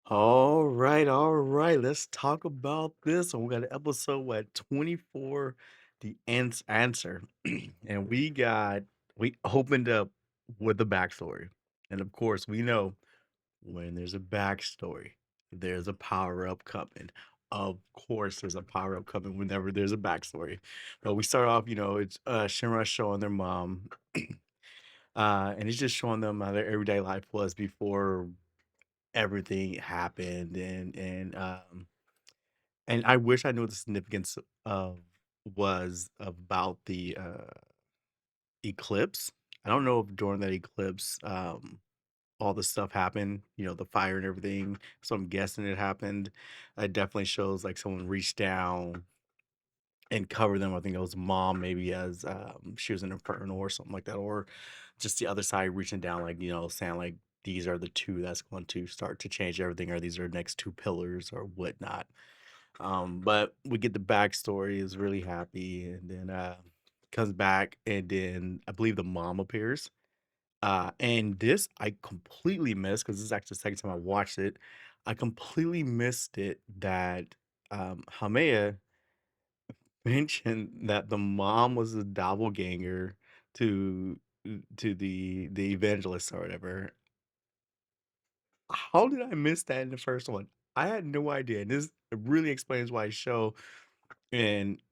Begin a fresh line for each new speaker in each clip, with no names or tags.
All right. Let's talk about this one. We got an episode what 24, the ants answer, and we opened up with the backstory, and of course we know when there's a backstory, there's a power up coming. Of course, there's a power up coming whenever there's a backstory. But we start off, it's Shinra showing their mom, and it's just showing them how their everyday life was before everything happened and I wish I knew what the significance of was about the eclipse. I don't know if during that eclipse all the stuff happened, the fire and everything. So I'm guessing it happened. It definitely shows like someone reached down and covered them. I think it was mom maybe as she was an inferno or something like that, or just the other side reaching down, like, saying like these are the two that's going to start to change everything, or these are next two pillars or whatnot. But we get the backstory, is really happy, and then comes back, and then I believe the mom appears. And this I completely missed because this is actually the second time I watched it. I completely missed it that Hamea mentioned that the mom was a doppelganger to the evangelist or whatever. How did I miss that in the first one? I had no idea. And this really explains why show and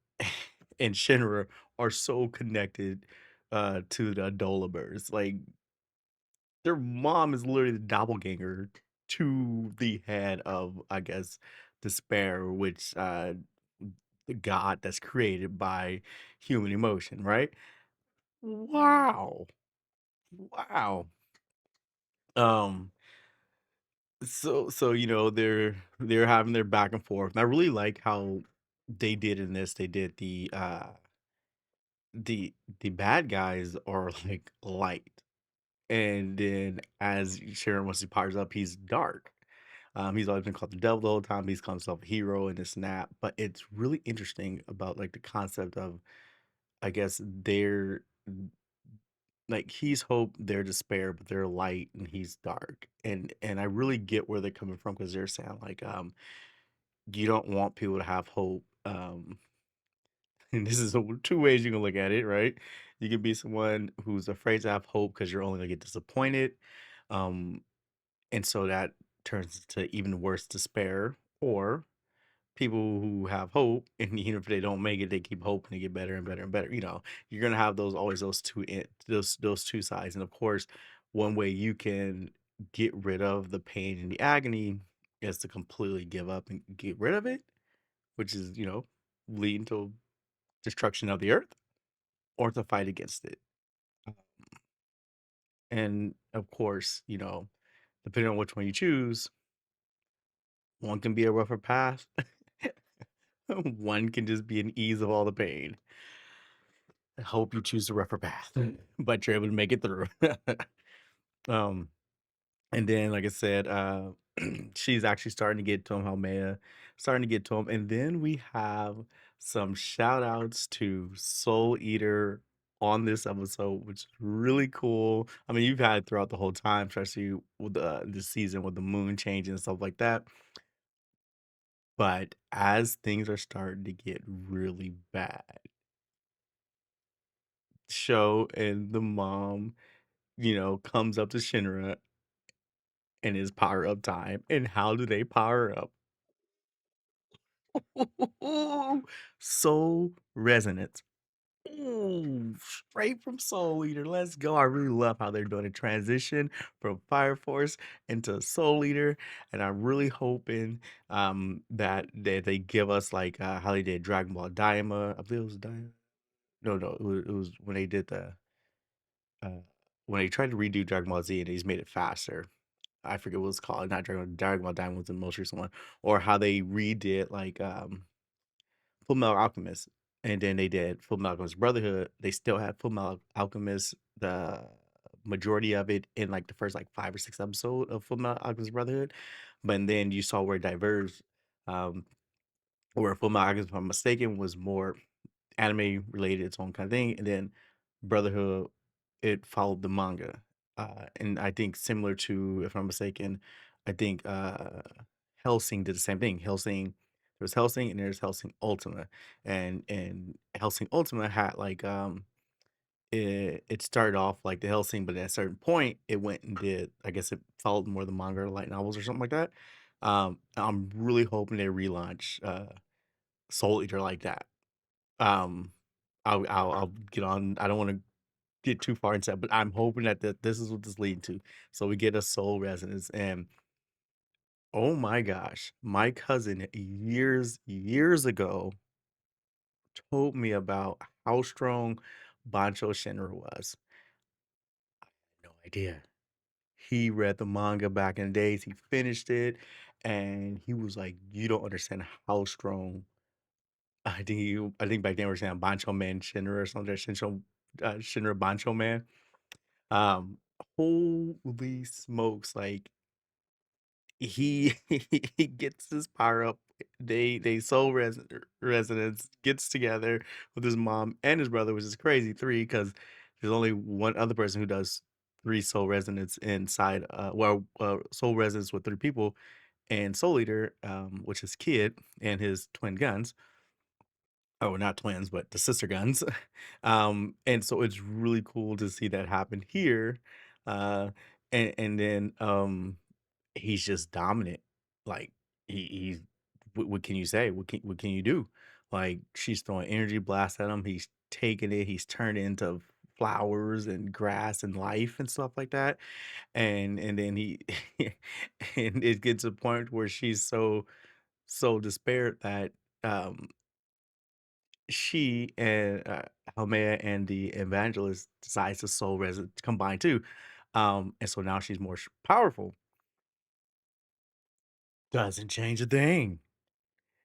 and Shinra are so connected to the Adolabers. Like their mom is literally the doppelganger to the head of, I guess, despair, which the god that's created by human emotion, right? Wow. Wow. Um so they're having their back and forth. And I really like how they did in this. They did the the bad guys are like light. And then as Sharon once he powers up, he's dark. He's always been called the devil the whole time. He's called himself a hero in this and that. But it's really interesting about like the concept of, I guess, they're like he's hope, they're despair, but they're light and he's dark. And I really get where they're coming from because they're saying like you don't want people to have hope. And this is two ways you can look at it, right? You can be someone who's afraid to have hope because you're only gonna get disappointed. Um, and so that turns to even worse despair, or people who have hope, and even if they don't make it, they keep hoping to get better and better and better. You're gonna have those always those two sides. And of course, one way you can get rid of the pain and the agony is to completely give up and get rid of it, which is, leading to destruction of the earth, or to fight against it. And of course, depending on which one you choose, one can be a rougher path. One can just be an ease of all the pain. I hope you choose the rougher path, but you're able to make it through. um, and then, like I said, she's actually starting to get to him, Helmea, starting to get to him. And then we have some shout outs to Soul Eater on this episode, which is really cool. I mean, you've had it throughout the whole time, especially with the season with the moon changing and stuff like that. But as things are starting to get really bad, Show and the mom, comes up to Shinra and his power up time. And how do they power up? Soul Resonance. Ooh, straight from Soul Eater. Let's go. I really love how they're doing a transition from Fire Force into Soul Eater. And I'm really hoping that they give us like how they did Dragon Ball Daima. I believe it was Daima. No, it was when they did uh, when they tried to redo Dragon Ball Z and he's made it faster. I forget what it's called. Not Dragon Ball Diamond was the most recent one. Or how they redid like Full Metal Alchemist, and then they did Full Metal Alchemist Brotherhood. They still had Full Metal Alchemist, the majority of it in like the first like 5 or 6 episode of Full Metal Alchemist Brotherhood. But then you saw where it diverged, um, where Full Metal Alchemist, if I'm mistaken, was more anime related, its own kind of thing, and then Brotherhood, it followed the manga. And I think similar to, if I'm mistaken, I think Hellsing did the same thing. Hellsing There's Hellsing and there's Hellsing Ultima. And Hellsing Ultima had like it started off like the Hellsing, but at a certain point it went and did, I guess it followed more the manga or light novels or something like that. I'm really hoping they relaunch Soul Eater like that. Um I'll get on. I don't want to get too far into that, but I'm hoping that this is what this leading to. So we get a Soul Resonance, and oh my gosh, my cousin years ago told me about how strong Bancho Shinra was. No idea. He read the manga back in the days. He finished it, and he was like, "You don't understand how strong." I think back then we were saying Bancho Man Shinra or something. Shinra Bancho Man. Um, Holy smokes! Like he he gets his power up. They resonance gets together with his mom and his brother, which is crazy. Three, because there's only one other person who does three soul resonance inside. Soul resonance with three people, and Soul Eater, which is Kid and his twin guns. Oh, not twins, but the sister guns. And so it's really cool to see that happen here. Uh, and then he's just dominant. Like he's what can you say? What can you do? Like she's throwing energy blast at him. He's taking it. He's turned it into flowers and grass and life and stuff like that. And then he and it gets to a point where she's so despaired that um she and Haumea and the evangelist decides to soul resin combine too. And so now she's more powerful. Doesn't change a thing.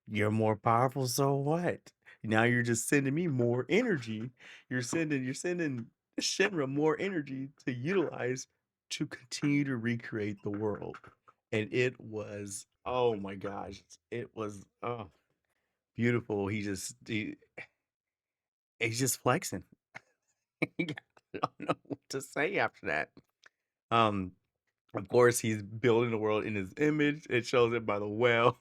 You're more powerful, so what? Now you're just sending me more energy. You're sending Shinra more energy to utilize to continue to recreate the world. And it was, oh my gosh, it was beautiful. He's just flexing. I don't know what to say after that. Um, of course, he's building the world in his image. It shows it by the well.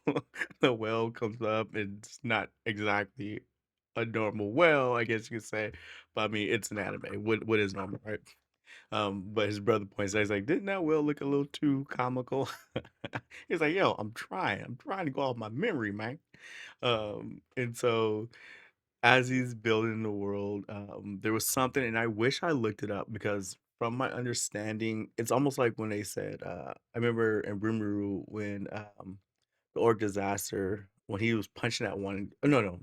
The well comes up. It's not exactly a normal well, I guess you could say. But I mean, it's an anime. What is normal, right? But his brother points out, he's like, didn't that well look a little too comical? He's like, yo, I'm trying to go off my memory, man. And so as he's building the world, there was something, and I wish I looked it up because from my understanding, it's almost like when they said, I remember in Rimuru when the orc disaster, when he was punching that one, oh, no.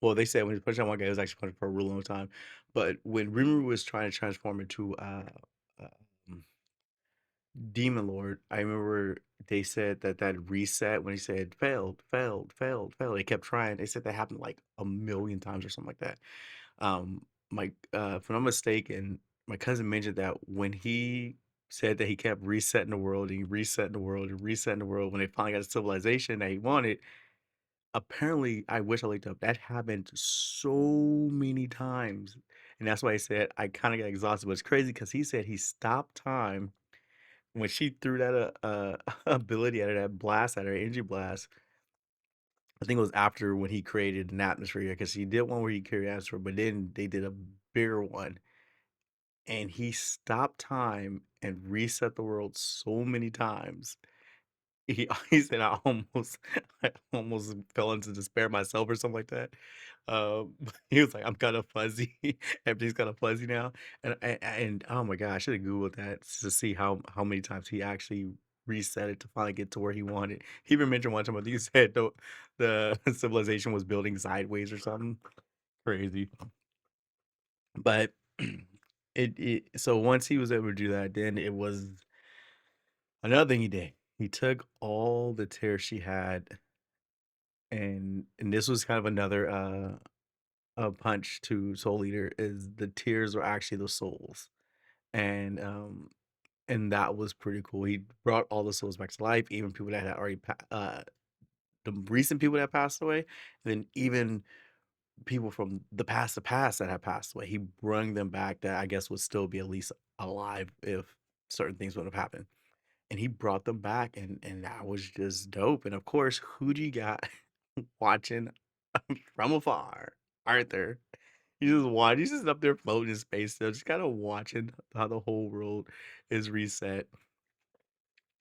Well, they said when he was punching that one guy, he was actually punching for a really long time. But when Rimuru was trying to transform into um, Demon Lord, I remember they said that reset when he said failed. They kept trying. They said that happened like a million times or something like that. If I'm not mistaken, my cousin mentioned that when he said that he kept resetting the world and resetting the world and resetting the world when they finally got a civilization that he wanted, apparently, I wish I looked up, that happened so many times. And that's why I said I kind of got exhausted. But it's crazy because he said he stopped time when she threw that ability at her, that blast at her, energy blast. I think it was after when he created an atmosphere because he did one where he created atmosphere, but then they did a bigger one, and he stopped time and reset the world so many times. He said I almost fell into despair myself or something like that. He was like, "I'm kind of fuzzy. Everything's kind of fuzzy now." And oh my god, I should have googled that to see how many times he actually reset it to finally get to where he wanted. He even mentioned one time I think he said the civilization was building sideways or something crazy. But it so once he was able to do that, then it was another thing he did. He took all the tears she had, and this was kind of another a punch to Soul Eater is the tears were actually the souls. And and that was pretty cool. He brought all the souls back to life, even people that had already the recent people that passed away, and then even people from the past that had passed away. He brought them back that I guess would still be at least alive if certain things would have happened. and he brought them back, and that was just dope. And of course, who do you got watching from afar? Arthur. He's just up there floating in space still, just kind of watching how the whole world is reset.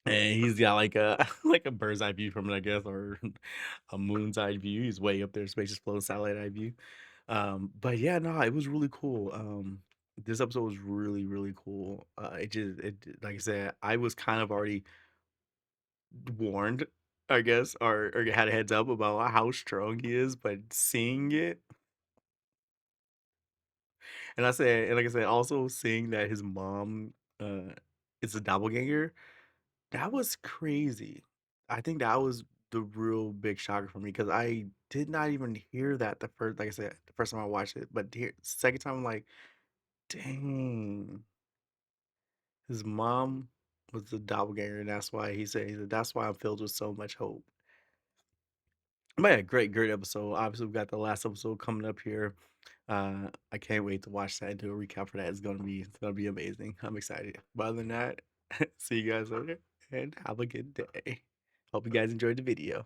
And he's got like a like a bird's eye view from it, I guess, or a moon's eye view. He's way up there, space just floating satellite eye view. But yeah, no, it was really cool. This episode was really, really cool. Like I said, I was kind of already warned, I guess, or had a heads up about how strong he is, but seeing it, and like I said, also seeing that his mom uh is a doppelganger, that was crazy. I think that was the real big shocker for me because I did not even hear that the first, like I said, the first time I watched it, but here, second time, I'm like, dang, his mom was the doppelganger, and that's why that's why I'm filled with so much hope. But yeah, great episode. Obviously, we got the last episode coming up here. I can't wait to watch that and do a recap for that. It's gonna be amazing. I'm excited. But other than that, see you guys later and have a good day. Hope you guys enjoyed the video.